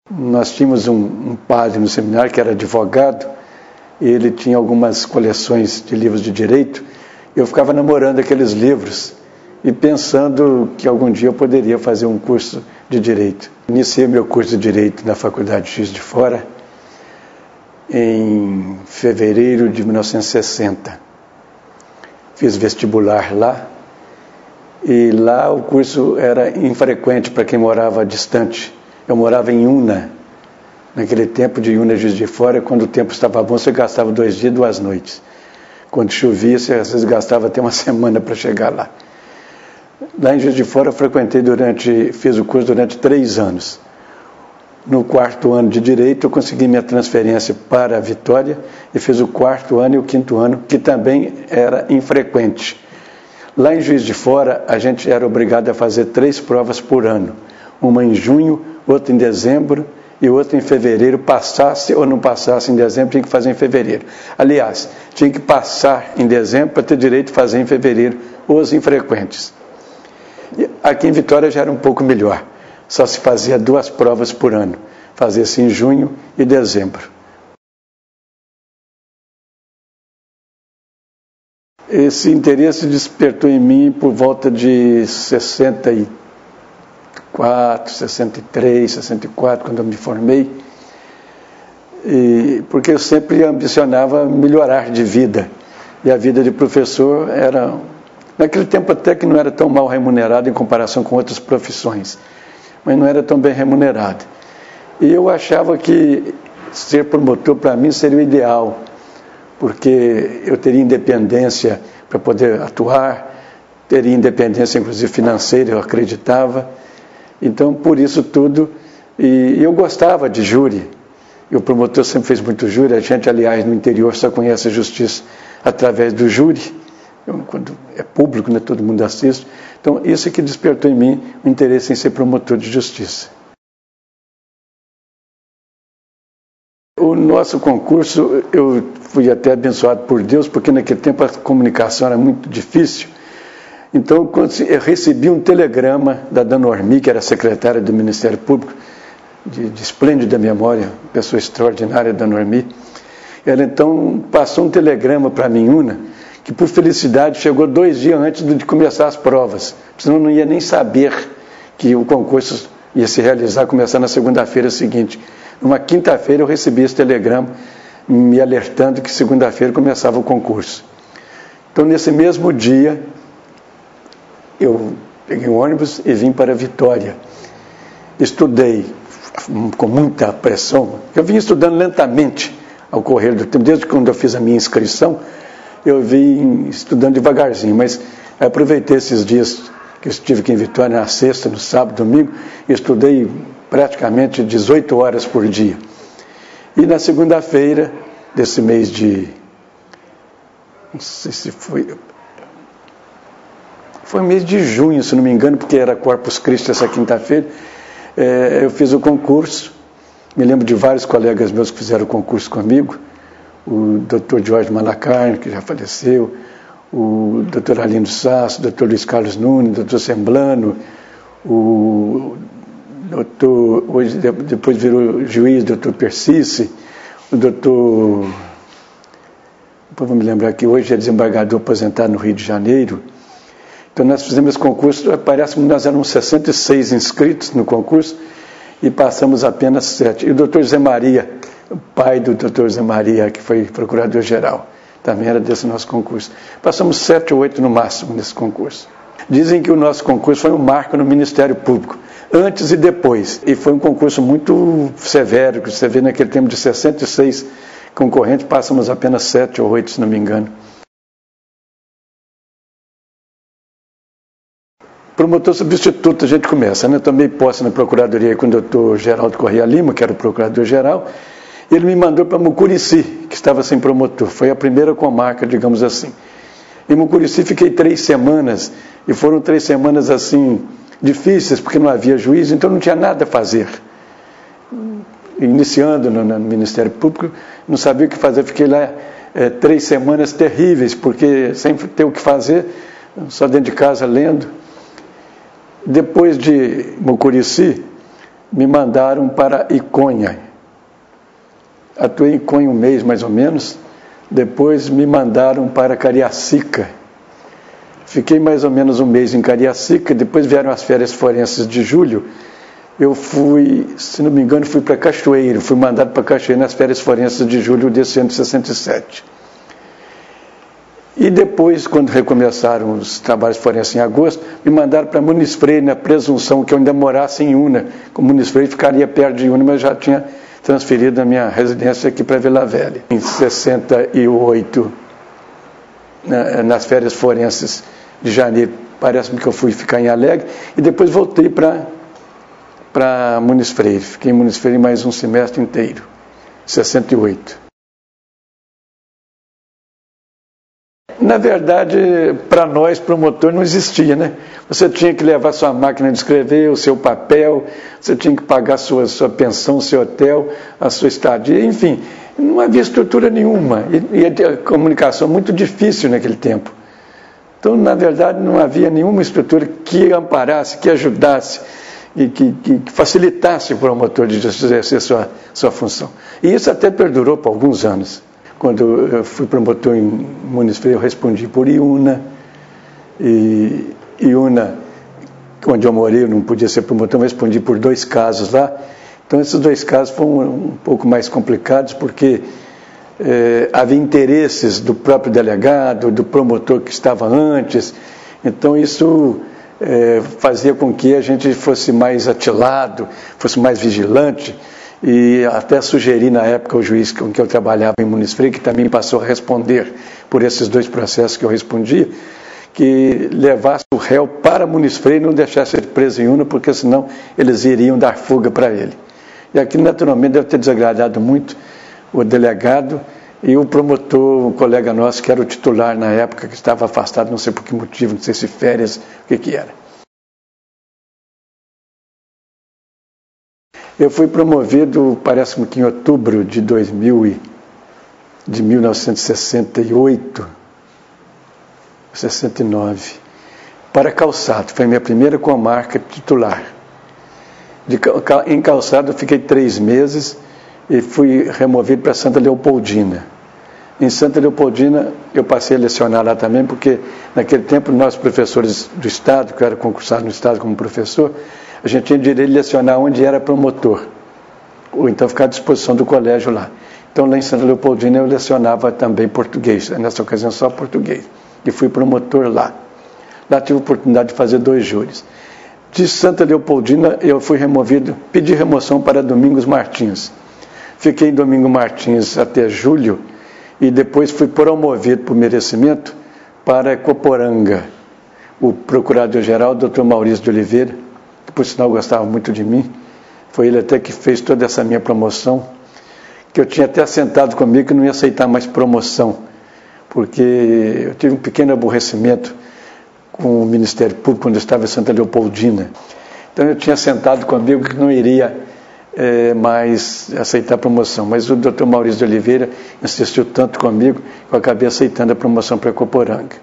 Nós tínhamos um padre no seminário que era advogado, e ele tinha algumas coleções de livros de direito. Eu ficava namorando aqueles livros e pensando que algum dia eu poderia fazer um curso de direito. Iniciei meu curso de direito na Faculdade de Juiz de Fora em fevereiro de 1960. Fiz vestibular lá, e lá o curso era infrequente para quem morava distante. Eu morava em Una, naquele tempo de Una, Juiz de Fora, quando o tempo estava bom, você gastava 2 dias e 2 noites. Quando chovia, você às vezes gastava até uma semana para chegar lá. Lá em Juiz de Fora, fiz o curso durante 3 anos. No 4º ano de Direito, eu consegui minha transferência para a Vitória e fiz o 4º ano e o 5º ano, que também era infrequente. Lá em Juiz de Fora, a gente era obrigado a fazer 3 provas por ano. Uma em junho, outra em dezembro e outra em fevereiro. Passasse ou não passasse em dezembro, tinha que fazer em fevereiro. Aliás, tinha que passar em dezembro para ter direito de fazer em fevereiro os infrequentes. E aqui em Vitória já era um pouco melhor. Só se fazia 2 provas por ano. Fazia-se em junho e dezembro. Esse interesse despertou em mim por volta de 64, 63, 64, quando eu me formei, porque eu sempre ambicionava melhorar de vida. E a vida de professor era, naquele tempo até que não era tão mal remunerado em comparação com outras profissões, mas não era tão bem remunerado. E eu achava que ser promotor para mim seria o ideal, porque eu teria independência para poder atuar, teria independência inclusive financeira, eu acreditava. Então, por isso tudo, e eu gostava de júri. E o promotor sempre fez muito júri. A gente, aliás, no interior só conhece a justiça através do júri. Quando é público, né, todo mundo assiste. Então, isso é que despertou em mim o interesse em ser promotor de justiça. O nosso concurso, eu fui até abençoado por Deus, porque naquele tempo a comunicação era muito difícil. Então, quando eu recebi um telegrama da Dona Ormi, que era secretária do Ministério Público, de esplêndida memória, pessoa extraordinária, Dona Ormi. Ela então passou um telegrama para mim, Una, que por felicidade chegou 2 dias antes de começar as provas, senão eu não ia nem saber que o concurso ia se realizar, começar na segunda-feira seguinte. Numa quinta-feira eu recebi esse telegrama me alertando que segunda-feira começava o concurso. Então, nesse mesmo dia, eu peguei um ônibus e vim para Vitória. Estudei com muita pressão. Eu vim estudando lentamente ao correr do tempo. Desde quando eu fiz a minha inscrição, eu vim estudando devagarzinho, mas aproveitei esses dias que eu estive aqui em Vitória, na sexta, no sábado, domingo, e estudei praticamente 18 horas por dia. E na segunda-feira desse mês de... não sei se foi mês de junho, se não me engano, porque era Corpus Christi essa quinta-feira, eu fiz o concurso. Me lembro de vários colegas meus que fizeram o concurso comigo, o Dr. Jorge Malacarne, que já faleceu, o Dr. Arlindo Sasso, o Dr. Luiz Carlos Nunes, o Dr. Semblano, o doutor, hoje depois virou juiz, Dr. Persice, o doutor, depois vou me lembrar que hoje é desembargador aposentado no Rio de Janeiro. Então nós fizemos esse concurso, parece que nós éramos 66 inscritos no concurso e passamos apenas 7. E o doutor Zé Maria, o pai do doutor Zé Maria, que foi procurador-geral, também era desse nosso concurso. Passamos 7 ou 8 no máximo nesse concurso. Dizem que o nosso concurso foi um marco no Ministério Público, antes e depois. E foi um concurso muito severo, que você vê naquele tempo de 66 concorrentes, passamos apenas 7 ou 8, se não me engano. Promotor substituto, a gente começa, né? Eu tomei posse na Procuradoria com o doutor Geraldo Correia Lima, que era o procurador-geral. Ele me mandou para Mucurici, que estava sem promotor. Foi a primeira comarca, digamos assim. Em Mucurici fiquei 3 semanas, e foram 3 semanas assim difíceis, porque não havia juiz, então não tinha nada a fazer. Iniciando no Ministério Público, não sabia o que fazer. Fiquei lá 3 semanas terríveis, porque sem ter o que fazer, só dentro de casa lendo. Depois de Mucurici, me mandaram para Iconha. Atuei em Iconha um mês, mais ou menos. Depois me mandaram para Cariacica. Fiquei mais ou menos um mês em Cariacica. Depois vieram as férias forenses de julho. Eu fui, se não me engano, fui para Cachoeiro. Fui mandado para Cachoeiro nas férias forenses de julho desse ano de 67. E depois, quando recomeçaram os trabalhos forenses em agosto, me mandaram para Muniz Freire, na presunção que eu ainda morasse em Una. Com Muniz Freire ficaria perto de Una, mas já tinha transferido a minha residência aqui para Vila Velha. Em 68, nas férias forenses de janeiro, parece-me que eu fui ficar em Alegre, e depois voltei para Muniz Freire. Fiquei em Muniz Freire mais um semestre inteiro, 68. Na verdade, para nós, promotor, não existia, né? Você tinha que levar sua máquina de escrever, o seu papel, você tinha que pagar sua pensão, seu hotel, a sua estadia, enfim, não havia estrutura nenhuma. E a comunicação muito difícil naquele tempo. Então, na verdade, não havia nenhuma estrutura que amparasse, que ajudasse e que facilitasse o promotor de exercer sua função. E isso até perdurou por alguns anos. Quando eu fui promotor em Muniz Freire, eu respondi por Iuna. E Iuna, onde eu morei, eu não podia ser promotor, mas respondi por 2 casos lá. Então, esses 2 casos foram um pouco mais complicados, porque havia interesses do próprio delegado, do promotor que estava antes. Então, isso fazia com que a gente fosse mais atilado, fosse mais vigilante. E até sugeri na época ao juiz com que eu trabalhava em Muniz Freire, que também passou a responder por esses 2 processos que eu respondia, que levasse o réu para Muniz Freire e não deixasse ele preso em Una, porque senão eles iriam dar fuga para ele. E aqui, naturalmente, deve ter desagradado muito o delegado e o promotor, um colega nosso, que era o titular na época, que estava afastado, não sei por que motivo, não sei se férias, o que era. Eu fui promovido, parece-me que em outubro de 1968, 69, para Calçado. Foi a minha primeira comarca titular. Em Calçado eu fiquei 3 meses e fui removido para Santa Leopoldina. Em Santa Leopoldina eu passei a lecionar lá também, porque naquele tempo nós professores do Estado, que eu era concursado no Estado como professor, a gente tinha direito de lecionar onde era promotor, ou então ficar à disposição do colégio lá. Então, lá em Santa Leopoldina, eu lecionava também português, nessa ocasião só português, e fui promotor lá. Lá tive a oportunidade de fazer 2 júris. De Santa Leopoldina, eu fui removido, pedi remoção para Domingos Martins. Fiquei em Domingos Martins até julho, e depois fui promovido por merecimento para Ecoporanga. O procurador-geral, Dr. Maurício de Oliveira, que por sinal gostava muito de mim, foi ele até que fez toda essa minha promoção, que eu tinha até assentado comigo que não ia aceitar mais promoção, porque eu tive um pequeno aborrecimento com o Ministério Público quando eu estava em Santa Leopoldina. Então eu tinha assentado comigo que não iria mais aceitar promoção, mas o Dr. Maurício de Oliveira insistiu tanto comigo que eu acabei aceitando a promoção para Ecoporanga.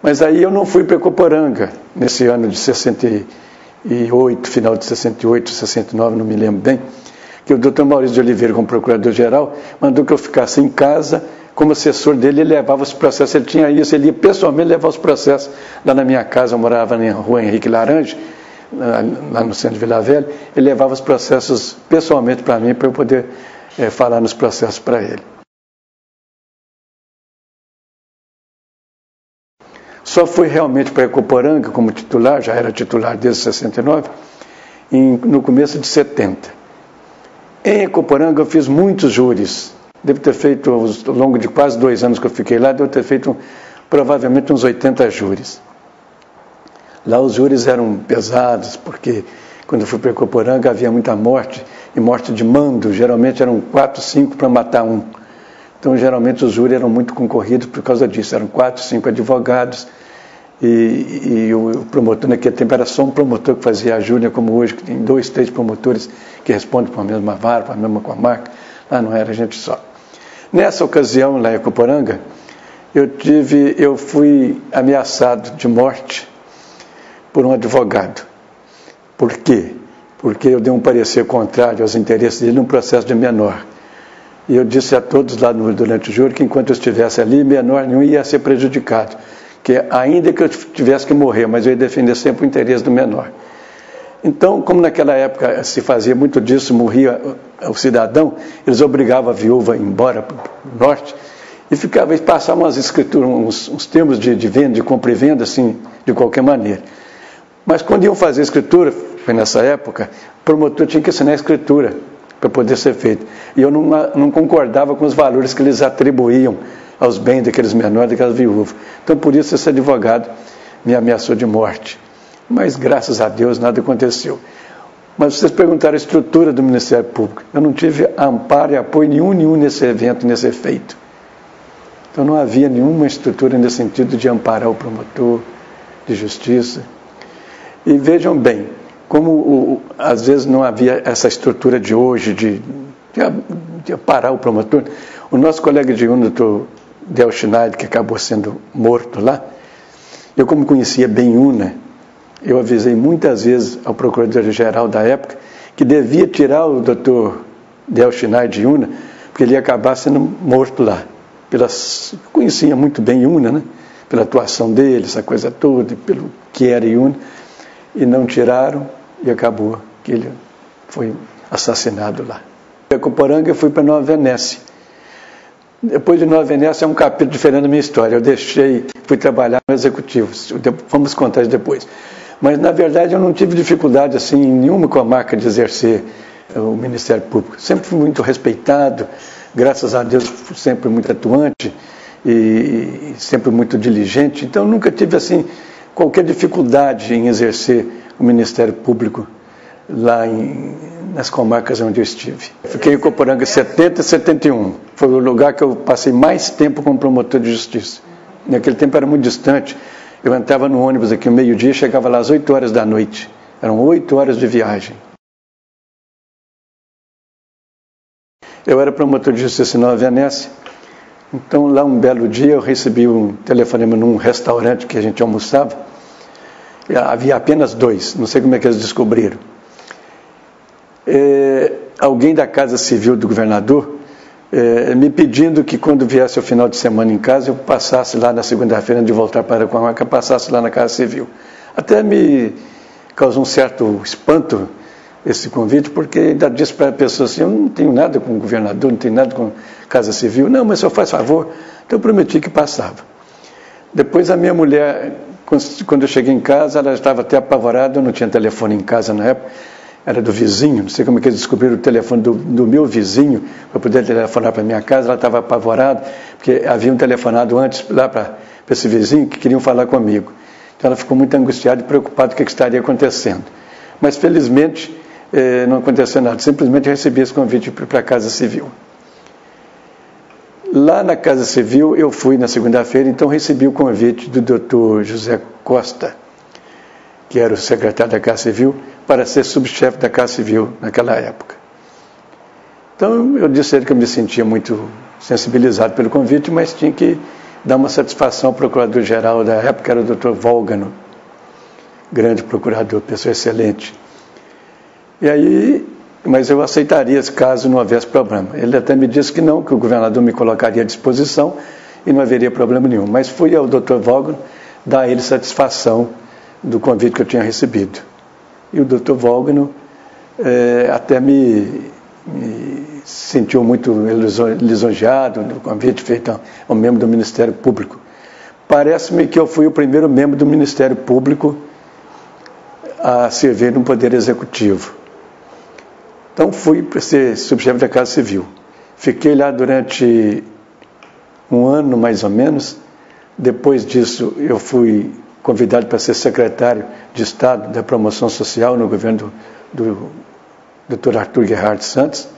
Mas aí eu não fui para Ecoporanga nesse ano de 68, final de 68, 69, não me lembro bem, que o Dr. Maurício de Oliveira, como procurador-geral, mandou que eu ficasse em casa, como assessor dele, ele levava os processos, ele tinha isso, ele ia pessoalmente levar os processos lá na minha casa, eu morava na rua Henrique Laranja, lá no centro de Vila Velha, ele levava os processos pessoalmente para mim, para eu poder falar nos processos para ele. Só fui realmente para Ecoporanga como titular, já era titular desde 69, no começo de 70. Em Ecoporanga eu fiz muitos júris, devo ter feito, ao longo de quase 2 anos que eu fiquei lá, devo ter feito provavelmente uns 80 júris. Lá os júris eram pesados, porque quando eu fui para Ecoporanga havia muita morte, e morte de mando, geralmente eram 4, 5 para matar um. Então, geralmente, os júris eram muito concorridos por causa disso. Eram 4, 5 advogados e o promotor, naquele tempo, era só um promotor que fazia a júri, como hoje, que tem 2, 3 promotores que respondem para a mesma vara, para a mesma comarca. Lá não era gente só. Nessa ocasião, lá em Ecoporanga, eu fui ameaçado de morte por um advogado. Por quê? porque eu dei um parecer contrário aos interesses dele num processo de menor. E eu disse a todos lá durante o júri que enquanto eu estivesse ali, menor nenhum ia ser prejudicado, que ainda que eu tivesse que morrer, mas eu ia defender sempre o interesse do menor. Então, como naquela época se fazia muito disso, morria o cidadão, eles obrigavam a viúva a ir embora para o norte, e passavam umas escrituras, uns termos de venda, de compra e venda, assim, de qualquer maneira. Mas quando iam fazer a escritura, foi nessa época, o promotor tinha que assinar a escritura para poder ser feito. E eu não concordava com os valores que eles atribuíam aos bens daqueles menores, daquelas viúvas. Então, por isso, esse advogado me ameaçou de morte. Mas, graças a Deus, nada aconteceu. Mas vocês perguntaram a estrutura do Ministério Público. Eu não tive amparo e apoio nenhum nesse evento, nesse efeito. Então, não havia nenhuma estrutura nesse sentido de amparar o promotor de justiça. E vejam bem, como às vezes não havia essa estrutura de hoje de amparar o promotor. O nosso colega de UNA, o doutor Del Schneider, que acabou sendo morto lá, eu como conhecia bem UNA, eu avisei muitas vezes ao procurador-geral da época que devia tirar o doutor Del Schneider de UNA, porque ele ia acabar sendo morto lá. Conhecia muito bem UNA, né? Pela atuação dele, essa coisa toda, pelo que era UNA, e não tiraram, e acabou que ele foi assassinado lá. Da Coporanga eu fui para Nova Venécia. Depois de Nova Venécia é um capítulo diferente da minha história. Eu fui trabalhar no executivo, vamos contar isso depois. Mas, na verdade, eu não tive dificuldade assim, nenhuma com a marca de exercer o Ministério Público. Sempre fui muito respeitado, graças a Deus, sempre muito atuante e sempre muito diligente. Então, nunca tive assim, qualquer dificuldade em exercer o Ministério Público lá nas comarcas onde eu estive. Fiquei em Coporanga 70 e 71. Foi o lugar que eu passei mais tempo como promotor de justiça. Naquele tempo era muito distante. Eu entrava no ônibus aqui ao meio-dia e chegava lá às 8 horas da noite. Eram 8 horas de viagem. Eu era promotor de justiça em Nova Venécia. Então, lá um belo dia, eu recebi um telefonema num restaurante que a gente almoçava. Havia apenas 2, não sei como é que eles descobriram. Alguém da Casa Civil do governador me pedindo que quando viesse o final de semana em casa, eu passasse lá na segunda-feira, antes de voltar para Araquamarca, passasse lá na Casa Civil. Até me causou um certo espanto esse convite, porque ainda disse para a pessoa assim, eu não tenho nada com o governador, não tenho nada com a Casa Civil. Não, mas o senhor faz favor. Então eu prometi que passava. Depois a minha mulher, quando eu cheguei em casa, ela estava até apavorada, eu não tinha telefone em casa na época, era do vizinho, não sei como é que eles descobriram o telefone do meu vizinho, para poder telefonar para a minha casa, ela estava apavorada, porque haviam telefonado antes lá para esse vizinho que queriam falar comigo. Então ela ficou muito angustiada e preocupada com o que estaria acontecendo. Mas felizmente não aconteceu nada, simplesmente recebi esse convite para a Casa Civil. Lá na Casa Civil eu fui na segunda-feira, então recebi o convite do doutor José Costa, que era o secretário da Casa Civil, para ser subchefe da Casa Civil naquela época. Então eu disse a ele que eu me sentia muito sensibilizado pelo convite, mas tinha que dar uma satisfação ao procurador-geral da época, que era o doutor Volgano, grande procurador, pessoa excelente. E aí, mas eu aceitaria esse caso não houvesse problema. Ele até me disse que não, que o governador me colocaria à disposição e não haveria problema nenhum. Mas fui ao doutor Volgano dar a ele satisfação do convite que eu tinha recebido. E o doutor Volgano até me sentiu muito lisonjeado do convite feito ao membro do Ministério Público. Parece-me que eu fui o primeiro membro do Ministério Público a servir no Poder Executivo. Então fui para ser subchefe da Casa Civil. Fiquei lá durante um ano, mais ou menos. Depois disso, eu fui convidado para ser secretário de Estado da Promoção Social no governo do Dr. Arthur Gerhard Santos.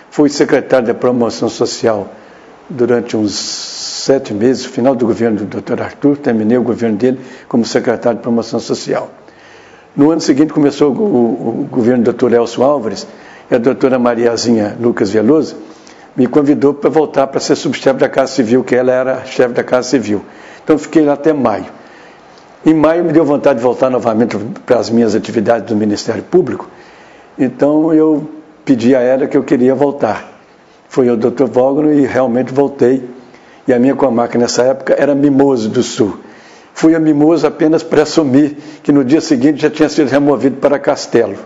Fui secretário da Promoção Social durante uns 7 meses, no final do governo do Dr. Arthur, terminei o governo dele como secretário de Promoção Social. No ano seguinte começou o governo do Dr. Elcio Álvares, e a doutora Mariazinha Lucas Veloso me convidou para voltar para ser subchefe da Casa Civil, que ela era chefe da Casa Civil. Então fiquei lá até maio. Em maio me deu vontade de voltar novamente para as minhas atividades do Ministério Público, Então eu pedi a ela que eu queria voltar. Fui ao Dr. Wagner e realmente voltei. E a minha comarca nessa época era Mimoso do Sul. Fui a Mimoso apenas para assumir que no dia seguinte já tinha sido removido para Castelo,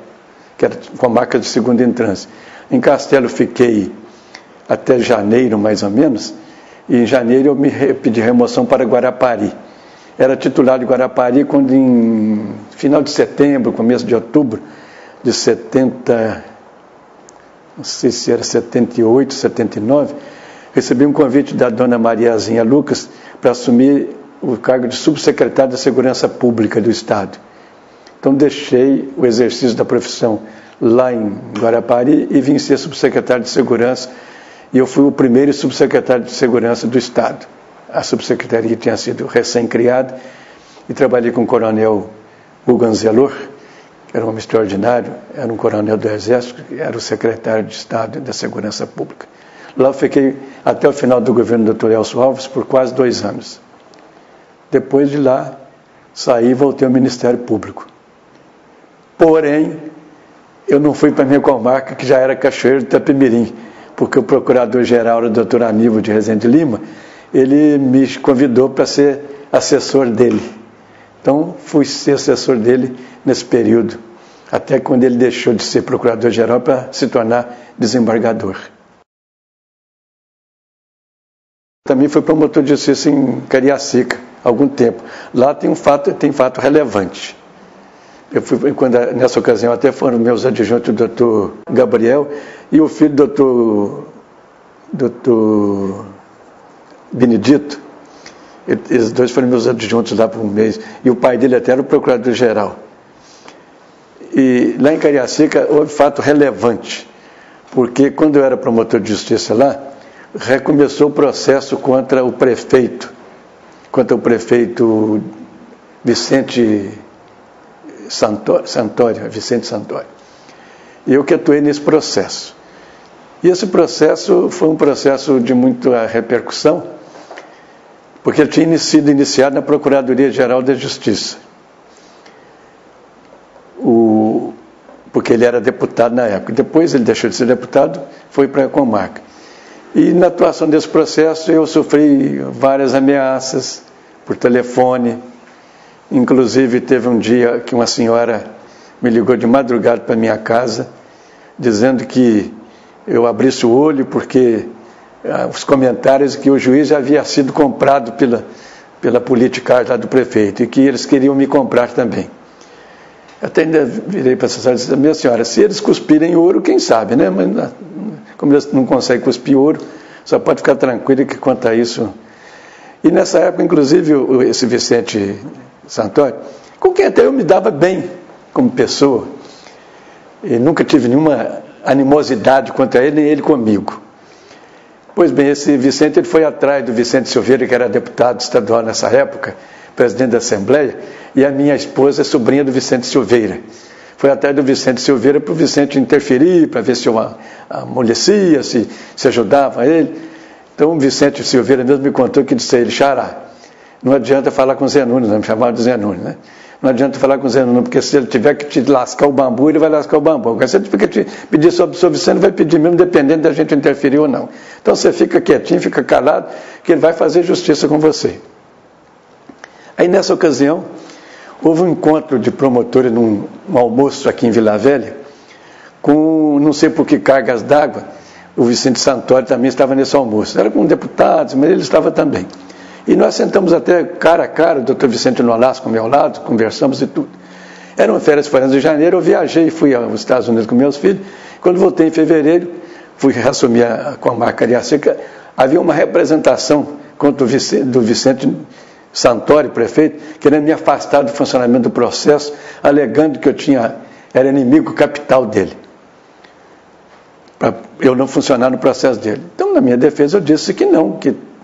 que era comarca de segunda entrância. Em Castelo fiquei até janeiro, mais ou menos, e em janeiro eu me pedi remoção para Guarapari. Era titular de Guarapari quando em final de setembro, começo de outubro de 70, não sei se era 78, 79, recebi um convite da dona Mariazinha Lucas para assumir o cargo de subsecretário da Segurança Pública do Estado. Então deixei o exercício da profissão lá em Guarapari e vim ser subsecretário de Segurança, e eu fui o primeiro subsecretário de Segurança do Estado. A subsecretaria tinha sido recém-criada e trabalhei com o coronel Hugo Anzelor, que era um homem extraordinário, era um coronel do Exército, que era o secretário de Estado da Segurança Pública. Lá eu fiquei até o final do governo do Dr. Elcio Alves por quase 2 anos. Depois de lá, saí e voltei ao Ministério Público. Porém, eu não fui para a minha comarca, que já era Cachoeiro de Itapemirim, porque o procurador-geral, o Dr. Aníbal de Rezende Lima, ele me convidou para ser assessor dele. Então, fui ser assessor dele nesse período, até quando ele deixou de ser procurador-geral para se tornar desembargador. Também fui promotor de justiça em Cariacica, há algum tempo. Lá tem fato relevante. Eu fui, nessa ocasião, até foram meus adjuntos, o doutor Gabriel e o filho do doutor Benedito. Eles dois foram meus adjuntos lá por um mês. E o pai dele até era o procurador-geral. E lá em Cariacica houve fato relevante, porque quando eu era promotor de justiça lá, recomeçou o processo contra o prefeito Vicente Santoro. E eu que atuei nesse processo. E esse processo foi um processo de muita repercussão, porque ele tinha sido iniciado na Procuradoria-Geral da Justiça. Porque ele era deputado na época. Depois ele deixou de ser deputado, foi para a comarca. E na atuação desse processo eu sofri várias ameaças por telefone. Inclusive teve um dia que uma senhora me ligou de madrugada para minha casa, dizendo que eu abrisse o olho porque os comentários que o juiz já havia sido comprado pela politicagem lá do prefeito e que eles queriam me comprar também. Até ainda virei para essa senhora e disse: minha senhora, se eles cuspirem ouro, quem sabe, né? Mas como eles não conseguem cuspir ouro, só pode ficar tranquilo que quanto a isso. E nessa época, inclusive, esse Vicente Santoro, com quem até eu me dava bem como pessoa, e nunca tive nenhuma animosidade contra ele, nem ele comigo. Pois bem, esse Vicente ele foi atrás do Vicente Silveira, que era deputado estadual nessa época, presidente da Assembleia, e a minha esposa é sobrinha do Vicente Silveira. Foi atrás do Vicente Silveira para o Vicente interferir, para ver se eu amolecia, se ajudava ele. Então o Vicente Silveira mesmo me contou que disse a ele: Xará, não adianta falar com o Zé Nunes, me chamava de Zé Nunes, né? Não adianta falar com o Zé Nunes, porque se ele tiver que te lascar o bambu, ele vai lascar o bambu. Agora, se ele tiver que te pedir sua absolvição, ele vai pedir mesmo, dependendo da gente interferir ou não. Então você fica quietinho, fica calado, que ele vai fazer justiça com você. Aí nessa ocasião, houve um encontro de promotores num almoço aqui em Vila Velha, com não sei por que cargas d'água, o Vicente Santoro também estava nesse almoço. Era com deputados, mas ele estava também. E nós sentamos até cara a cara, o doutor Vicente Nolasco ao meu lado, conversamos e tudo. Eram férias de janeiro, eu viajei, fui aos Estados Unidos com meus filhos. Quando voltei em fevereiro, fui reassumir a comarca Cariacica, havia uma representação contra do Vicente Santoro, prefeito, querendo me afastar do funcionamento do processo, alegando que era inimigo capital dele, para eu não funcionar no processo dele. Então, na minha defesa, eu disse que não,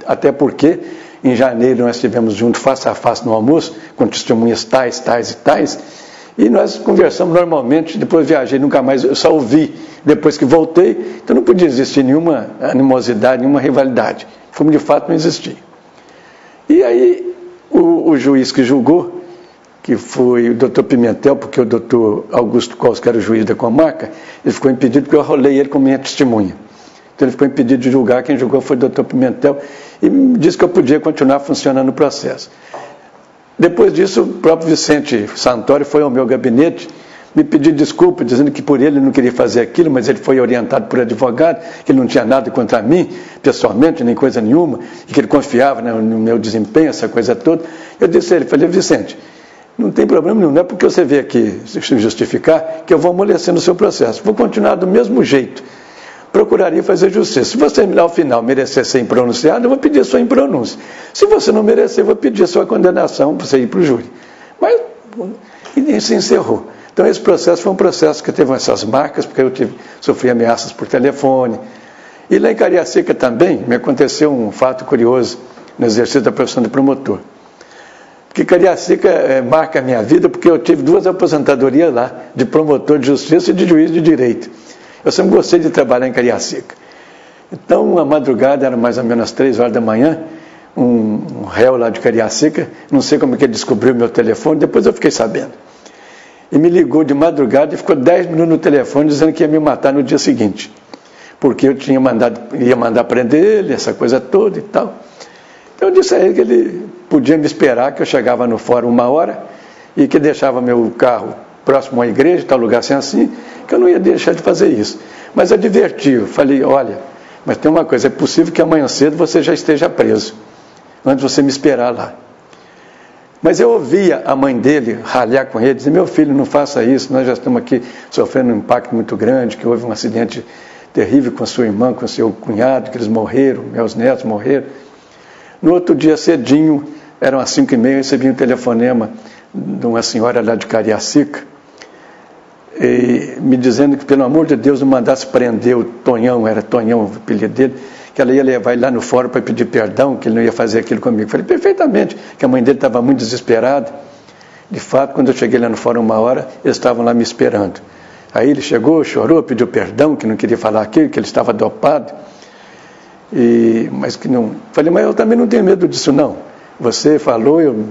até porque em janeiro nós estivemos juntos face a face no almoço, com testemunhas tais e tais, e nós conversamos normalmente. Depois viajei, nunca mais, eu só ouvi depois que voltei, então não podia existir nenhuma animosidade, nenhuma rivalidade. Como de fato não existia. E aí o juiz que julgou, que foi o doutor Pimentel, porque o doutor Augusto Costa, que era o juiz da comarca, ele ficou impedido porque eu arrolei ele como minha testemunha. Então ele ficou impedido de julgar, quem julgou foi o doutor Pimentel, e me disse que eu podia continuar funcionando o processo. Depois disso, o próprio Vicente Santoro foi ao meu gabinete, me pediu desculpa, dizendo que por ele não queria fazer aquilo, mas ele foi orientado por advogado, que ele não tinha nada contra mim, pessoalmente, nem coisa nenhuma, e que ele confiava no meu desempenho, essa coisa toda. Eu disse a ele, falei, Vicente, não tem problema nenhum, não é porque você veio aqui se justificar que eu vou amolecer no seu processo, vou continuar do mesmo jeito. Procuraria fazer justiça. Se você, ao final, merecer ser impronunciado, eu vou pedir a sua impronúncia. Se você não merecer, eu vou pedir a sua condenação para você ir para o júri. Mas e se encerrou. Então, esse processo foi um processo que teve essas marcas, porque eu sofri ameaças por telefone. E lá em Cariacica também me aconteceu um fato curioso no exercício da profissão de promotor. Porque Cariacica marca a minha vida, porque eu tive 2 aposentadorias lá, de promotor de justiça e de juiz de direito. Eu sempre gostei de trabalhar em Cariacica. Então, uma madrugada, era mais ou menos às 3 horas da manhã, um réu lá de Cariacica, não sei como que ele descobriu o meu telefone, depois eu fiquei sabendo. E me ligou de madrugada e ficou 10 minutos no telefone dizendo que ia me matar no dia seguinte. Porque eu ia mandar prender ele, essa coisa toda e tal. Então eu disse a ele que ele podia me esperar, que eu chegava no fórum 1 hora e que deixava meu carro próximo à igreja, tal lugar assim, que eu não ia deixar de fazer isso. Mas adverti, eu falei, olha, mas tem uma coisa, é possível que amanhã cedo você já esteja preso, antes de você me esperar lá. Mas eu ouvia a mãe dele ralhar com ele, dizer, meu filho, não faça isso, nós já estamos aqui sofrendo um impacto muito grande, que houve um acidente terrível com a sua irmã, com o seu cunhado, que eles morreram, meus netos morreram. No outro dia, cedinho, eram às 5h30, eu recebi um telefonema de uma senhora lá de Cariacica, me dizendo que, pelo amor de Deus, não mandasse prender o Tonhão, era Tonhão o apelido dele, que ela ia levar ele lá no fórum para pedir perdão, que ele não ia fazer aquilo comigo. Falei, perfeitamente, que a mãe dele estava muito desesperada. De fato, quando eu cheguei lá no fórum 1 hora, eles estavam lá me esperando. Aí ele chegou, chorou, pediu perdão, que não queria falar aquilo, que ele estava dopado. Mas que não... Falei, mas eu também não tenho medo disso, não. Você falou, eu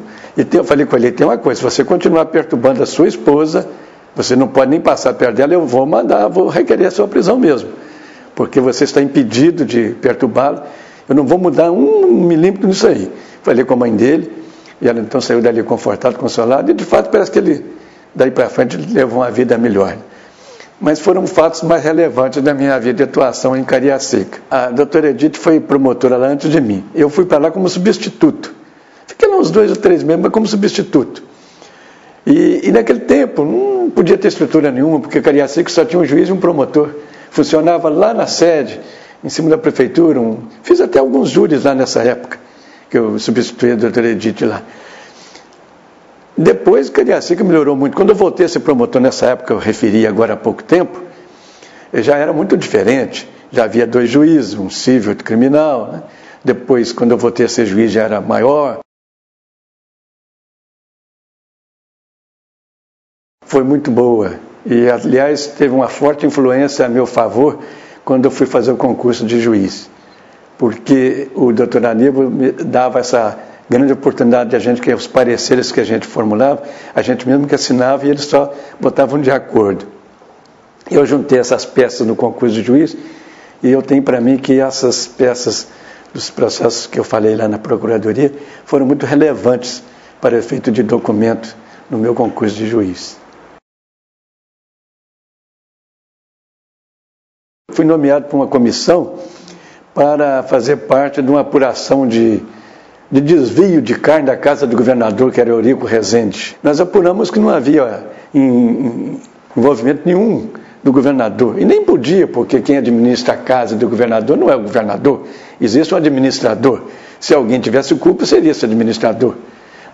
falei com ele, tem uma coisa, se você continuar perturbando a sua esposa, você não pode nem passar perto dela, eu vou requerer a sua prisão mesmo, porque você está impedido de perturbá-lo, eu não vou mudar 1 milímetro nisso aí. Falei com a mãe dele, e ela então saiu dali confortada, consolada, e de fato parece que ele, daí para frente, levou uma vida melhor. Mas foram fatos mais relevantes da minha vida de atuação em Cariacica. A doutora Edith foi promotora lá antes de mim, eu fui para lá como substituto. Fiquei lá uns 2 ou 3 meses, mas como substituto. E naquele tempo não podia ter estrutura nenhuma, porque Cariacica só tinha um juiz e um promotor. Funcionava lá na sede, em cima da prefeitura. Fiz até alguns júris lá nessa época, que eu substituí a doutora Edith lá. Depois, Cariacica melhorou muito. Quando eu voltei a ser promotor nessa época, eu referi agora há pouco tempo, já era muito diferente. Já havia 2 juízes, um civil e outro criminal, né? Depois, quando eu voltei a ser juiz, já era maior. Foi muito boa e, aliás, teve uma forte influência a meu favor quando eu fui fazer o concurso de juiz, porque o doutor Aníbal me dava essa grande oportunidade de a gente, que os pareceres que a gente formulava, a gente mesmo que assinava e eles só botavam de acordo. Eu juntei essas peças no concurso de juiz e eu tenho para mim que essas peças dos processos que eu falei lá na Procuradoria foram muito relevantes para o efeito de documento no meu concurso de juiz. Fui nomeado por uma comissão para fazer parte de uma apuração de desvio de carne da casa do governador, que era Eurico Rezende. Nós apuramos que não havia envolvimento nenhum do governador, e nem podia, porque quem administra a casa do governador não é o governador, existe um administrador. Se alguém tivesse culpa, seria esse administrador.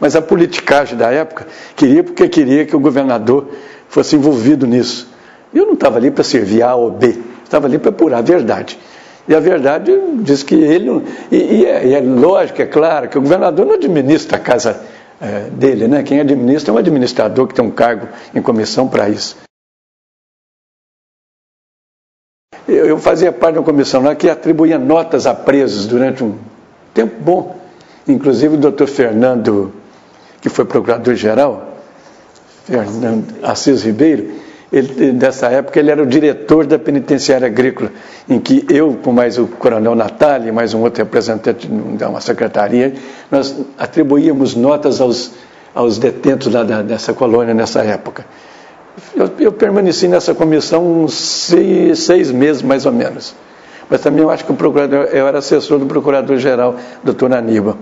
Mas a politicagem da época queria que o governador fosse envolvido nisso. Eu não estava ali para servir A ou B, estava ali para apurar a verdade. E a verdade diz que ele... é lógico, é claro, que o governador não administra a casa dele, né? Quem administra é um administrador que tem um cargo em comissão para isso. Eu fazia parte de uma comissão lá que atribuía notas a presos durante um tempo bom. Inclusive o doutor Fernando, que foi procurador-geral, Fernando Assis Ribeiro, dessa época ele era o diretor da penitenciária agrícola, em que eu, com mais o coronel Natália e mais um outro representante de uma secretaria, nós atribuíamos notas aos detentos lá dessa colônia nessa época. Eu permaneci nessa comissão uns 6 meses, mais ou menos. Mas também eu acho que eu era assessor do procurador-geral, doutor Aníbal.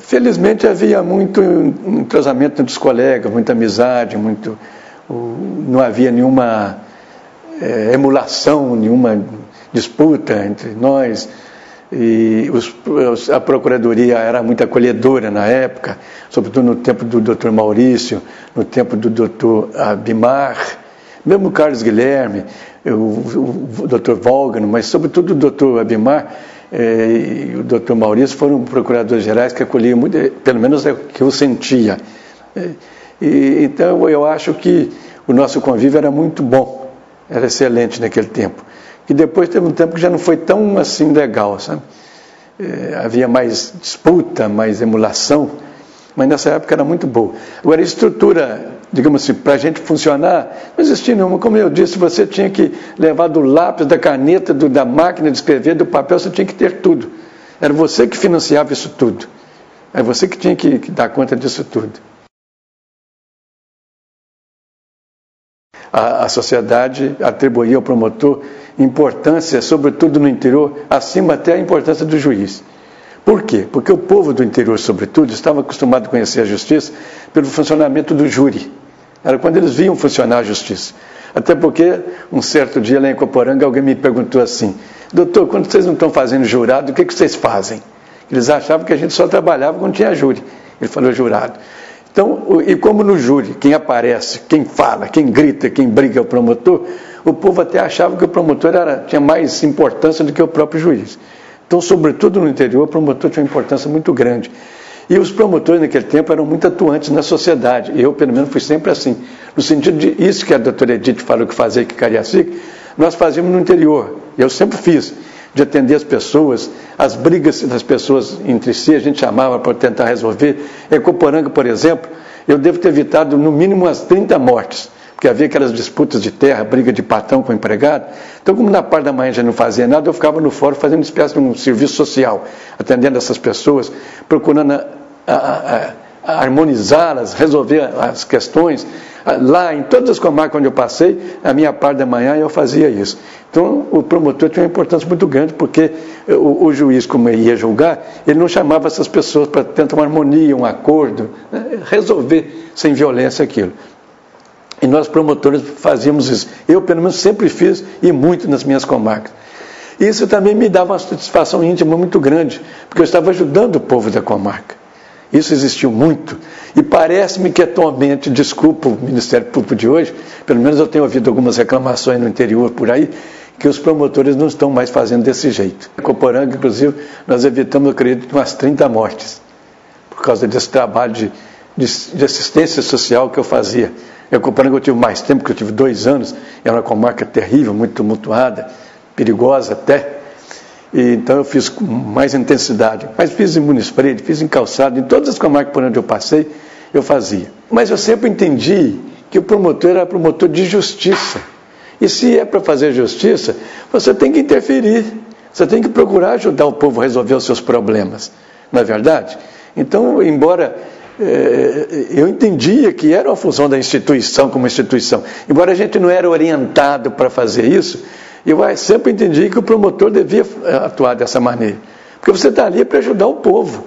Felizmente havia muito entrosamento entre os colegas, muita amizade, não havia nenhuma emulação, nenhuma disputa entre nós. E a Procuradoria era muito acolhedora na época, sobretudo no tempo do doutor Maurício, no tempo do doutor Abimar, mesmo o Carlos Guilherme, o doutor Volgano, mas sobretudo o doutor Abimar e o doutor Maurício foram procuradores gerais que acolhiam muito, pelo menos é o que eu sentia. Então eu acho que o nosso convívio era muito bom, era excelente naquele tempo. E depois teve um tempo que já não foi tão assim legal, sabe? Havia mais disputa, mais emulação, mas nessa época era muito boa. Agora, a estrutura, digamos assim, para a gente funcionar, não existia nenhuma. Como eu disse, você tinha que levar do lápis, da caneta, da máquina de escrever, do papel, você tinha que ter tudo. Era você que financiava isso tudo. Era você que tinha que dar conta disso tudo. A sociedade atribuía ao promotor importância, sobretudo no interior, acima até a importância do juiz. Por quê? Porque o povo do interior, sobretudo, estava acostumado a conhecer a justiça pelo funcionamento do júri. Era quando eles viam funcionar a justiça. Até porque, um certo dia lá em Coporanga, alguém me perguntou assim: doutor, quando vocês não estão fazendo jurado, o que vocês fazem? Eles achavam que a gente só trabalhava quando tinha júri. Ele falou jurado. Então, e como no júri, quem aparece, quem fala, quem grita, quem briga é o promotor, o povo até achava que o promotor tinha mais importância do que o próprio juiz. Então, sobretudo no interior, o promotor tinha uma importância muito grande. E os promotores naquele tempo eram muito atuantes na sociedade. Eu, pelo menos, fui sempre assim. No sentido de isso que a doutora Edith falou que fazia aqui em Cariacica, nós fazíamos no interior. Eu sempre fiz, de atender as pessoas, as brigas das pessoas entre si, a gente chamava para tentar resolver. Em Coporanga, por exemplo, eu devo ter evitado no mínimo umas 30 mortes, porque havia aquelas disputas de terra, briga de patrão com o empregado. Então, como na parte da manhã já não fazia nada, eu ficava no fórum fazendo uma espécie de um serviço social, atendendo essas pessoas, procurando harmonizá-las, resolver as questões. Lá, em todas as comarcas onde eu passei, a minha parte da manhã eu fazia isso. Então, o promotor tinha uma importância muito grande, porque o juiz, como ele ia julgar, ele não chamava essas pessoas para tentar uma harmonia, um acordo, né? Resolver sem violência aquilo. E nós, promotores, fazíamos isso. Eu, pelo menos, sempre fiz, e muito nas minhas comarcas. Isso também me dava uma satisfação íntima muito grande, porque eu estava ajudando o povo da comarca. Isso existiu muito. E parece-me que atualmente, desculpa o Ministério Público de hoje, pelo menos eu tenho ouvido algumas reclamações no interior por aí, que os promotores não estão mais fazendo desse jeito. Em Coporanga, inclusive, nós evitamos, eu acredito, umas 30 mortes, por causa desse trabalho de assistência social que eu fazia. Em Coporanga eu tive mais tempo, porque eu tive 2 anos, era uma comarca terrível, muito tumultuada, perigosa até. E então eu fiz com mais intensidade. Mas fiz em Muniz Freire, fiz em Calçado, em todas as comarcas por onde eu passei, eu fazia. Mas eu sempre entendi que o promotor era promotor de justiça. E se é para fazer justiça, você tem que interferir. Você tem que procurar ajudar o povo a resolver os seus problemas. Não é verdade? Então, embora eu entendia que era uma função da instituição como instituição, embora a gente não era orientado para fazer isso, eu sempre entendi que o promotor devia atuar dessa maneira. Porque você está ali para ajudar o povo.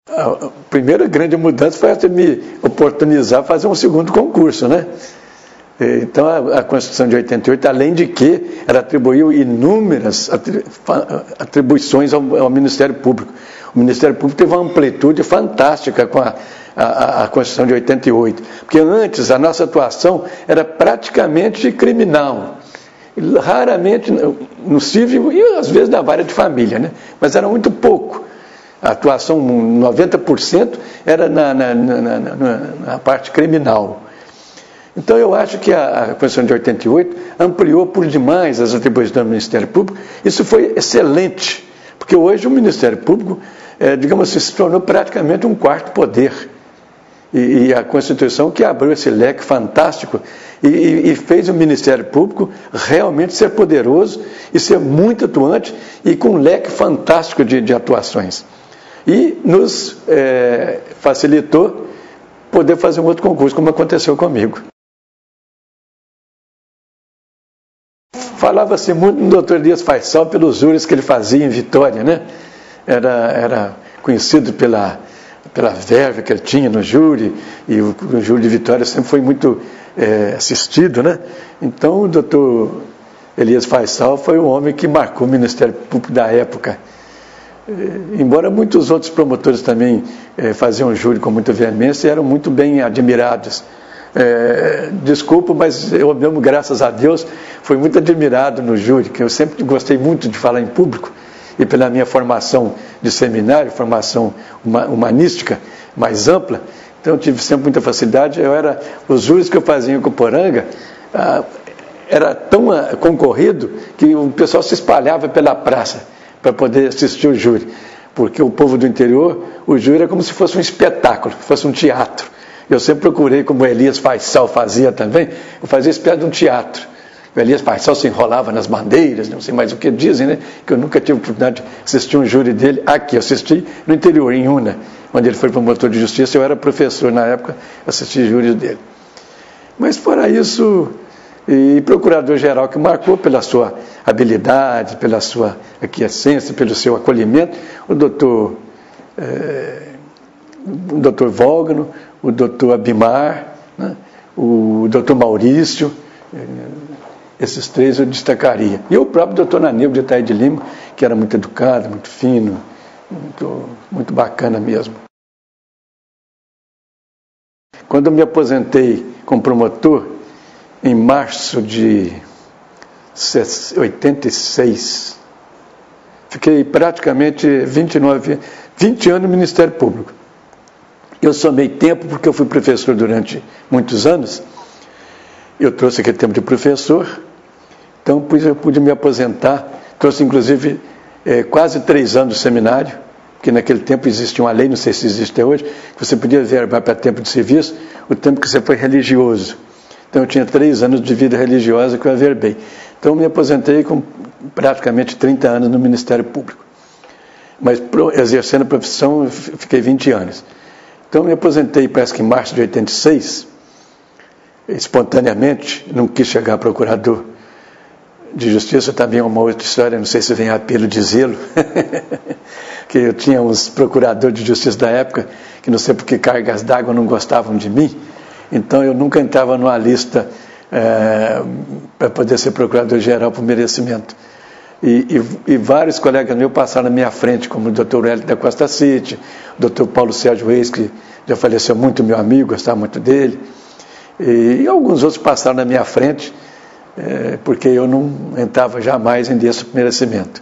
A primeira grande mudança foi me oportunizar fazer um segundo concurso, né? Então, a Constituição de 88, além de que ela atribuiu inúmeras atribuições ao Ministério Público. O Ministério Público teve uma amplitude fantástica com a Constituição de 88, porque antes a nossa atuação era praticamente criminal, raramente no civil e às vezes na vara de família, né? Mas era muito pouco. A atuação, 90%, era na parte criminal. Então eu acho que a Constituição de 88 ampliou por demais as atribuições do Ministério Público. Isso foi excelente, porque hoje o Ministério Público, digamos assim, se tornou praticamente um quarto poder. E a Constituição que abriu esse leque fantástico e fez o Ministério Público realmente ser poderoso e ser muito atuante e com um leque fantástico de atuações. E nos facilitou poder fazer um outro concurso, como aconteceu comigo. Falava-se muito no Dr. Elias Faisal pelos júris que ele fazia em Vitória, né? Era conhecido pela verve que ele tinha no júri, e o júri de Vitória sempre foi muito assistido, né? Então o Dr. Elias Faisal foi o homem que marcou o Ministério Público da época. Embora muitos outros promotores também faziam júri com muita veemência e eram muito bem admirados. Desculpa, mas eu mesmo, graças a Deus, fui muito admirado no júri, que eu sempre gostei muito de falar em público, e pela minha formação de seminário, formação humanística mais ampla, então eu tive sempre muita facilidade. Os júris que eu fazia em Coporanga era tão concorrido que o pessoal se espalhava pela praça para poder assistir o júri, porque o povo do interior, o júri era como se fosse um espetáculo, fosse um teatro. Eu sempre procurei, como o Elias Faisal fazia também, eu fazia espécie de um teatro. O Elias Faisal se enrolava nas bandeiras, não sei mais o que dizem, né? Que eu nunca tive oportunidade de assistir um júri dele aqui. Eu assisti no interior, em Una, onde ele foi promotor de justiça. Eu era professor na época, assisti júris dele. Mas fora isso, e procurador-geral que marcou pela sua habilidade, pela sua aquiescência, pelo seu acolhimento, o doutor Volgano, o doutor Abimar, né? O doutor Maurício, esses três eu destacaria. E o próprio doutor Naníbal de Itaí de Lima, que era muito educado, muito fino, muito bacana mesmo. Quando eu me aposentei como promotor, em março de 86, fiquei praticamente 20 anos no Ministério Público. Eu somei tempo porque eu fui professor durante muitos anos. Eu trouxe aquele tempo de professor, então eu pude me aposentar. Trouxe inclusive quase 3 anos de seminário, porque naquele tempo existia uma lei, não sei se existe até hoje, que você podia verbar para tempo de serviço o tempo que você foi religioso. Então eu tinha 3 anos de vida religiosa que eu averbei. Então eu me aposentei com praticamente 30 anos no Ministério Público. Mas exercendo a profissão eu fiquei 20 anos. Então eu me aposentei, parece que em março de 86, espontaneamente, não quis chegar a procurador de justiça, também é uma outra história, não sei se vem a pelo dizê-lo, que eu tinha uns procuradores de justiça da época, que não sei por que cargas d'água não gostavam de mim, então eu nunca entrava numa lista para poder ser procurador-geral por merecimento. E vários colegas meus passaram na minha frente, como o Dr. Hélio da Costa City, o Dr. Paulo Sérgio Reis, que já faleceu muito, meu amigo, gostava muito dele, e alguns outros passaram na minha frente, porque eu não entrava jamais em desse merecimento.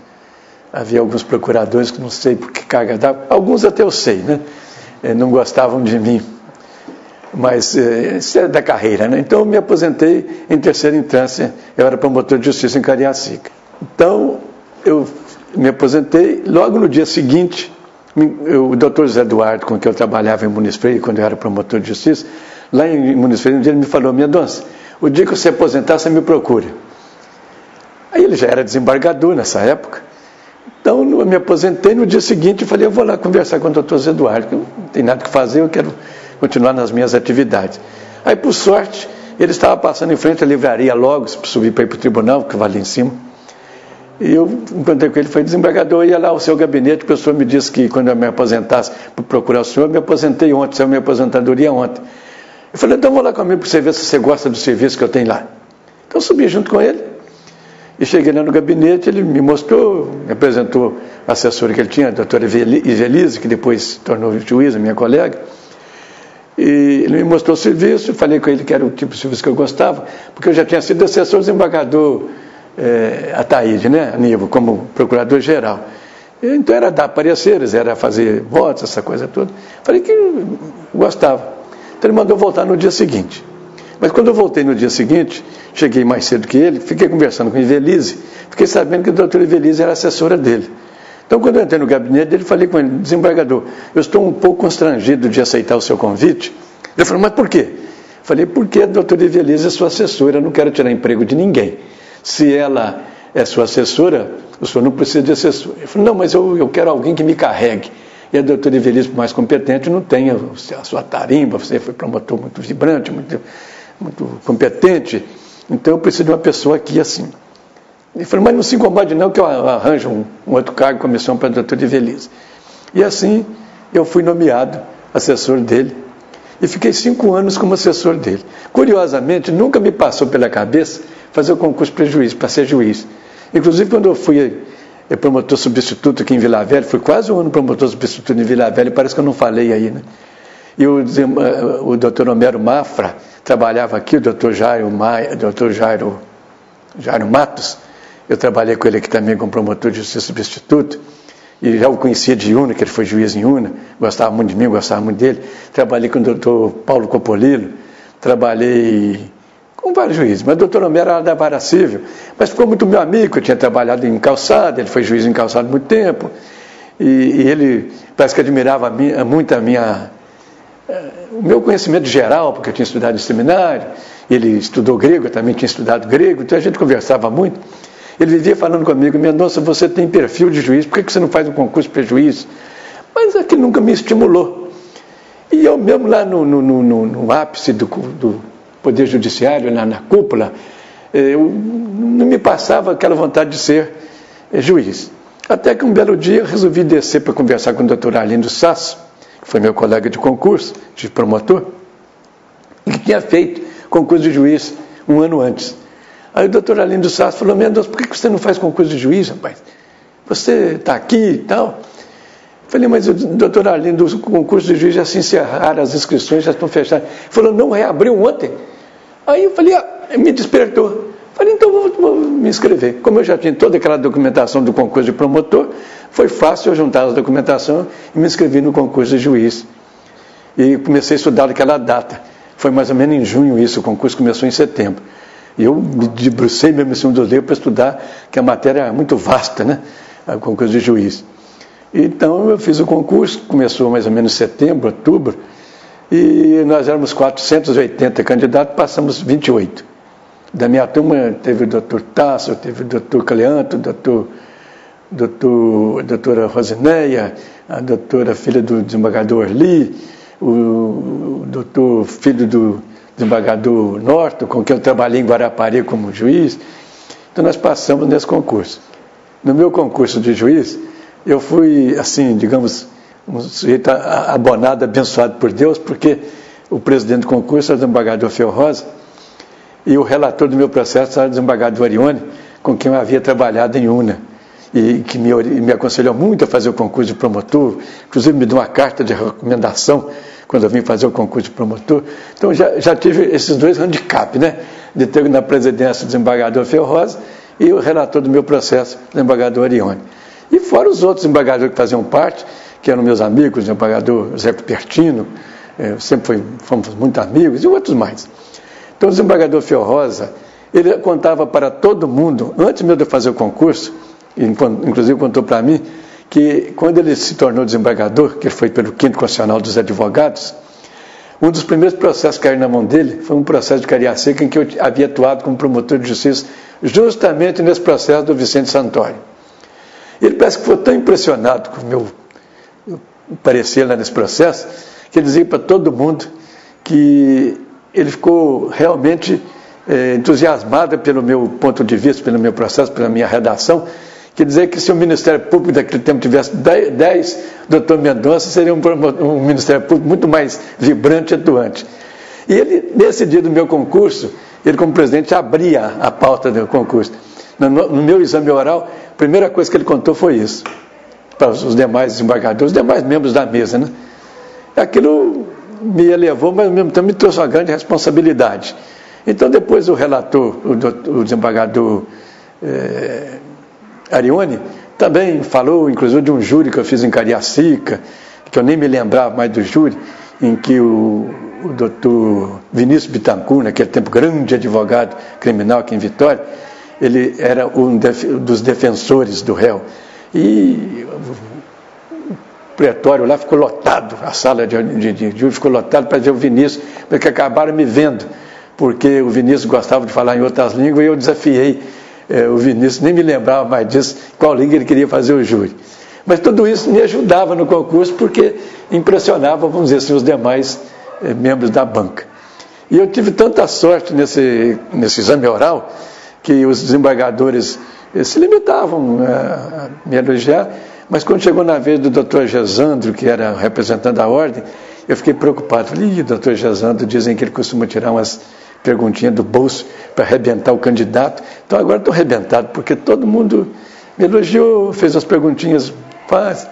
Havia alguns procuradores que não sei por que carga d'água, alguns até eu sei, né? Não gostavam de mim, mas isso é da carreira, né? Então eu me aposentei em terceira instância, eu era promotor de justiça em Cariacica. Então, eu me aposentei, logo no dia seguinte, o doutor José Eduardo, com quem eu trabalhava em Muniz Freire, quando eu era promotor de justiça, lá em Muniz Freire, um dia ele me falou: minha donça, o dia que você aposentar, você me procura. Aí ele já era desembargador nessa época, então eu me aposentei, no dia seguinte eu falei: eu vou lá conversar com o doutor José Eduardo, que eu não tenho nada que fazer, eu quero continuar nas minhas atividades. Aí, por sorte, ele estava passando em frente à livraria Logos, para subir para ir para o tribunal, que vai ali em cima. E eu encontrei com ele, foi desembargador, ia lá ao seu gabinete, o professor me disse que quando eu me aposentasse para procurar o senhor, eu me aposentei ontem, saiu minha aposentadoria ontem. Eu falei: então vou lá comigo para você ver se você gosta do serviço que eu tenho lá. Então eu subi junto com ele, e cheguei lá no gabinete, ele me mostrou, me apresentou a assessora que ele tinha, a doutora Ivelise, que depois se tornou juíza, minha colega, e ele me mostrou o serviço, falei com ele que era o tipo de serviço que eu gostava, porque eu já tinha sido assessor desembargador Ataíde, né, Aníbal, como procurador-geral. Então era dar pareceres, era fazer votos, essa coisa toda. Falei que gostava. Então ele mandou voltar no dia seguinte. Mas quando eu voltei no dia seguinte, cheguei mais cedo que ele, fiquei conversando com a Ivelise, fiquei sabendo que a doutora Ivelise era assessora dele. Então, quando eu entrei no gabinete dele, falei com ele: desembargador, eu estou um pouco constrangido de aceitar o seu convite. Ele falou: mas por quê? Falei: porque a doutora Ivelise é sua assessora, eu não quero tirar emprego de ninguém. Se ela é sua assessora, o senhor não precisa de assessor. Ele falou: não, mas eu quero alguém que me carregue. E a doutora Ivelise, mais competente, não tem a sua tarimba, você foi promotor muito vibrante, muito competente, então eu preciso de uma pessoa aqui assim. Ele falou: mas não se incomode não, que eu arranjo um outro cargo, comissão para a doutora Ivelise. E assim eu fui nomeado assessor dele e fiquei 5 anos como assessor dele. Curiosamente, nunca me passou pela cabeça fazer o concurso para juiz, para ser juiz. Inclusive, quando eu fui promotor substituto aqui em Vila Velha, fui quase um ano promotor substituto em Vila Velha, parece que eu não falei aí, né? E o doutor Homero Mafra trabalhava aqui, o doutor Jairo Matos, eu trabalhei com ele aqui também como promotor de justiça substituto, e já o conhecia de Una, que ele foi juiz em Una, gostava muito de mim, gostava muito dele. Trabalhei com o doutor Paulo Copolilo, trabalhei com vários juízes, mas o doutor Homero era da vara civil, mas ficou muito meu amigo, eu tinha trabalhado em calçado, ele foi juiz em calçado há muito tempo, e ele parece que admirava muito o meu conhecimento geral, porque eu tinha estudado em seminário, ele estudou grego, eu também tinha estudado grego, então a gente conversava muito. Ele vivia falando comigo: Mendonça, você tem perfil de juiz, por que você não faz um concurso para juiz? Mas aquilo nunca me estimulou. E eu mesmo lá no ápice do Poder Judiciário, na cúpula, não me passava aquela vontade de ser juiz. Até que um belo dia eu resolvi descer para conversar com o doutor Arlindo Sasso, que foi meu colega de concurso, de promotor, e que tinha feito concurso de juiz um ano antes. Aí o doutor Arlindo Sasso falou: Mendonça, por que você não faz concurso de juiz, rapaz? Você está aqui e tal. Falei: mas o doutor Arlindo, o concurso de juiz já se encerraram, as inscrições já estão fechadas. Ele falou: não, reabriu ontem. Aí eu falei: me despertou. Falei: então vou me inscrever. Como eu já tinha toda aquela documentação do concurso de promotor, foi fácil eu juntar a documentação e me inscrevi no concurso de juiz. E comecei a estudar naquela data. Foi mais ou menos em junho isso, o concurso começou em setembro. E eu me debrucei mesmo em cima do livro para estudar, que a matéria é muito vasta, né? O concurso de juiz. Então eu fiz o concurso, começou mais ou menos em setembro, outubro, e nós éramos 480 candidatos, passamos 28. Da minha turma teve o doutor Tasso, teve o doutor Cleanto, doutora Rosineia, a doutora filha do desembargador Orli, o doutor filho do desembargador Norton, com quem eu trabalhei em Guarapari como juiz. Então nós passamos nesse concurso. No meu concurso de juiz, eu fui, assim, digamos, um sujeito abonado, abençoado por Deus, porque o presidente do concurso era o desembargador Fel Rosa, e o relator do meu processo era o desembargador Arione, com quem eu havia trabalhado em Una, e que me aconselhou muito a fazer o concurso de promotor, inclusive me deu uma carta de recomendação quando eu vim fazer o concurso de promotor. Então já tive esses dois handicaps, né? De ter na presidência o desembargador Fel Rosa e o relator do meu processo, o desembargador Arione. E fora os outros desembargadores que faziam parte, que eram meus amigos, o desembargador Zé Cupertino, fomos muito amigos, e outros mais. Então o desembargador Fel Rosa, ele contava para todo mundo, antes mesmo de eu fazer o concurso, inclusive contou para mim, que quando ele se tornou desembargador, que foi pelo 5º Constitucional dos Advogados, um dos primeiros processos que caiu na mão dele foi um processo de Cariacica em que eu havia atuado como promotor de justiça, justamente nesse processo do Vicente Santoro. Ele parece que foi tão impressionado com o meu parecer lá nesse processo, que ele dizia para todo mundo que ele ficou realmente entusiasmado pelo meu ponto de vista, pelo meu processo, pela minha redação. Quer dizer que se o Ministério Público daquele tempo tivesse 10, doutor Mendonça seria um Ministério Público muito mais vibrante e atuante. E ele, nesse dia do meu concurso, ele como presidente abria a pauta do concurso. No meu exame oral, a primeira coisa que ele contou foi isso, para os demais desembargadores, os demais membros da mesa, né? Aquilo me elevou, mas ao mesmo tempo me trouxe uma grande responsabilidade. Então depois o relator, o desembargador Arione, também falou, inclusive, de um júri que eu fiz em Cariacica, que eu nem me lembrava mais do júri, em que o o doutor Vinícius Bittencourt, naquele tempo grande advogado criminal aqui em Vitória, ele era um dos defensores do réu. E o pretório lá ficou lotado, a sala de júri ficou lotada para ver o Vinícius, porque acabaram me vendo, porque o Vinícius gostava de falar em outras línguas e eu desafiei o Vinícius, nem me lembrava mais disso, qual língua ele queria fazer o júri. Mas tudo isso me ajudava no concurso, porque impressionava, vamos dizer assim, os demais membros da banca. E eu tive tanta sorte nesse exame oral, que os desembargadores se limitavam a me elogiar, mas quando chegou na vez do doutor Gesandro, que era representante da ordem, eu fiquei preocupado. Falei, doutor Gesandro, dizem que ele costuma tirar umas perguntinhas do bolso para arrebentar o candidato. Então agora estou arrebentado, porque todo mundo me elogiou, fez as perguntinhas fáceis.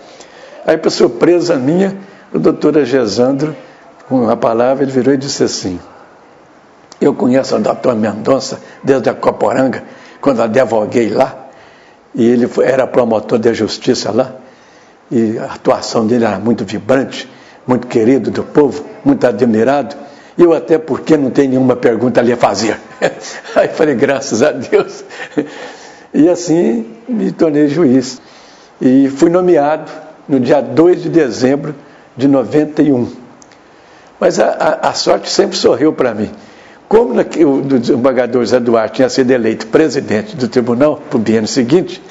Aí, para surpresa minha, o doutor Gesandro, com a palavra, ele virou e disse assim: eu conheço o doutor Mendonça desde a Coporanga, quando eu advoguei lá, e ele era promotor de justiça lá, e a atuação dele era muito vibrante, muito querido do povo, muito admirado, e eu até porque não tenho nenhuma pergunta ali a fazer. Aí falei, graças a Deus. E assim me tornei juiz. E fui nomeado no dia 2 de dezembro de 91. Mas a sorte sempre sorriu para mim. Como o desembargador Zé Duarte tinha sido eleito presidente do tribunal para o biênio seguinte,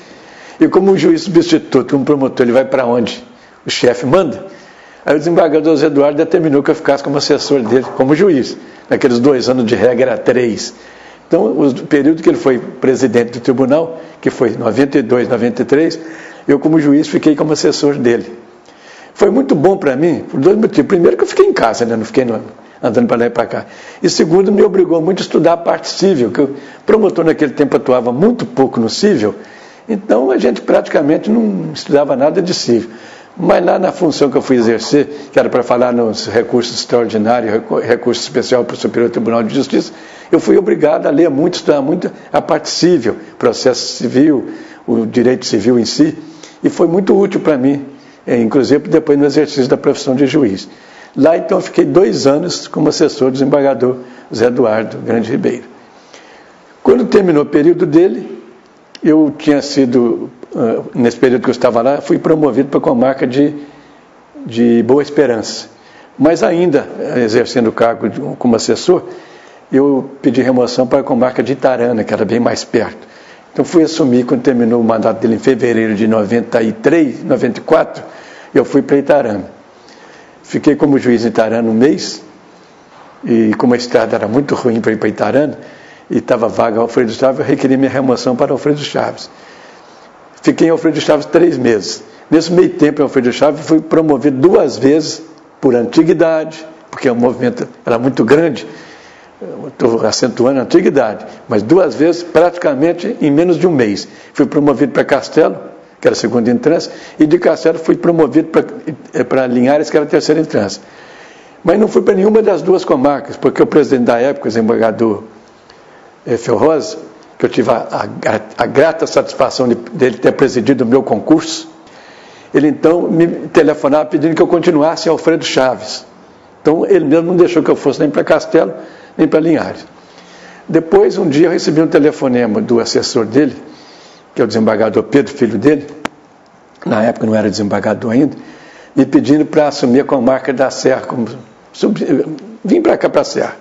e como o juiz substituto, como promotor, ele vai para onde o chefe manda, aí o desembargador Zé Duarte determinou que eu ficasse como assessor dele, como juiz. Naqueles 2 anos de regra, era 3. Então, o período que ele foi presidente do tribunal, que foi 92, 93, eu como juiz fiquei como assessor dele. Foi muito bom para mim, por 2 motivos. Primeiro que eu fiquei em casa, né? Não fiquei andando para lá e para cá. E segundo, me obrigou muito a estudar a parte civil, que o promotor naquele tempo atuava muito pouco no civil, então a gente praticamente não estudava nada de civil. Mas lá na função que eu fui exercer, que era para falar nos recursos extraordinários, recurso especial para o Superior Tribunal de Justiça, eu fui obrigado a ler muito, estudar muito a parte civil, processo civil, o direito civil em si, e foi muito útil para mim, inclusive depois no exercício da profissão de juiz. Lá então eu fiquei 2 anos como assessor do desembargador Zé Eduardo Grande Ribeiro. Quando terminou o período dele, eu tinha sido, nesse período que eu estava lá, fui promovido para a comarca de Boa Esperança. Mas ainda, exercendo o cargo como assessor, eu pedi remoção para a comarca de Itarana, que era bem mais perto. Então fui assumir, quando terminou o mandato dele em fevereiro de 93, 94, eu fui para Itarana. Fiquei como juiz em Itarana 1 mês, e como a estrada era muito ruim para ir para Itarana, e estava vaga Alfredo Chaves, eu requeri minha remoção para Alfredo Chaves. Fiquei em Alfredo Chaves 3 meses. Nesse meio tempo em Alfredo Chaves, fui promovido 2 vezes por antiguidade, porque o movimento era muito grande, estou acentuando a antiguidade, mas 2 vezes praticamente em menos de 1 mês. Fui promovido para Castelo, que era a 2ª entrância, e de Castelo fui promovido para Linhares, que era a 3ª entrância. Mas não fui para nenhuma das 2 comarcas, porque o presidente da época, o desembargador Felrosa, que eu tive a grata satisfação dele ter presidido o meu concurso, ele então me telefonava pedindo que eu continuasse em Alfredo Chaves. Então ele mesmo não deixou que eu fosse nem para Castelo, nem para Linhares. Depois, um dia, eu recebi um telefonema do assessor dele, que é o desembargador Pedro, filho dele, na época não era desembargador ainda, me pedindo para assumir a comarca da Serra. Vim para cá, para a Serra.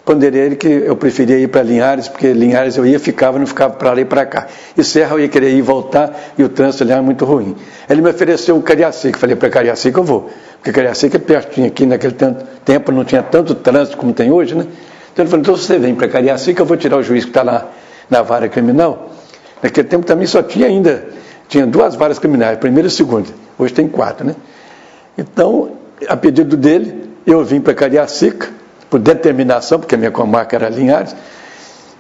Ponderei ele que eu preferia ir para Linhares, porque Linhares eu ia, ficava, não ficava para lá e para cá. E Serra eu ia querer ir e voltar, e o trânsito ali era muito ruim. Ele me ofereceu o Cariacica, falei, para Cariacica eu vou, porque Cariacica é pertinho aqui, naquele tempo não tinha tanto trânsito como tem hoje, né? Então ele falou, então você vem para Cariacica, eu vou tirar o juiz que está lá na vara criminal. Naquele tempo também só tinha 2 varas criminais, 1ª e 2ª, hoje tem 4, né? Então, a pedido dele, eu vim para Cariacica, por determinação, porque a minha comarca era Linhares,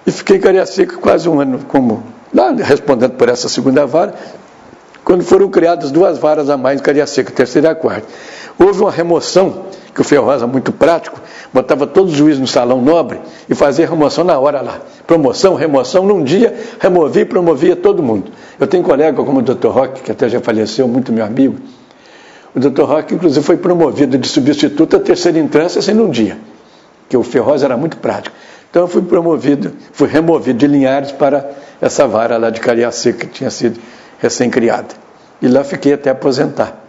e fiquei em Cariacica quase 1 ano, lá respondendo por essa 2ª vara, quando foram criadas 2 varas a mais em Cariacica, 3ª e a 4ª. Houve uma remoção, que o Felrosa, muito prático, botava todos os juízes no salão nobre e fazia remoção na hora lá. Promoção, remoção, num dia, removia e promovia todo mundo. Eu tenho um colega como o Dr. Roque, que até já faleceu, muito meu amigo. O Dr. Roque, inclusive, foi promovido de substituto à 3ª entrância, assim, num dia. porque o Ferroz era muito prático. Então eu fui removido de Linhares para essa vara lá de Cariacica, que tinha sido recém-criada. E lá fiquei até aposentar.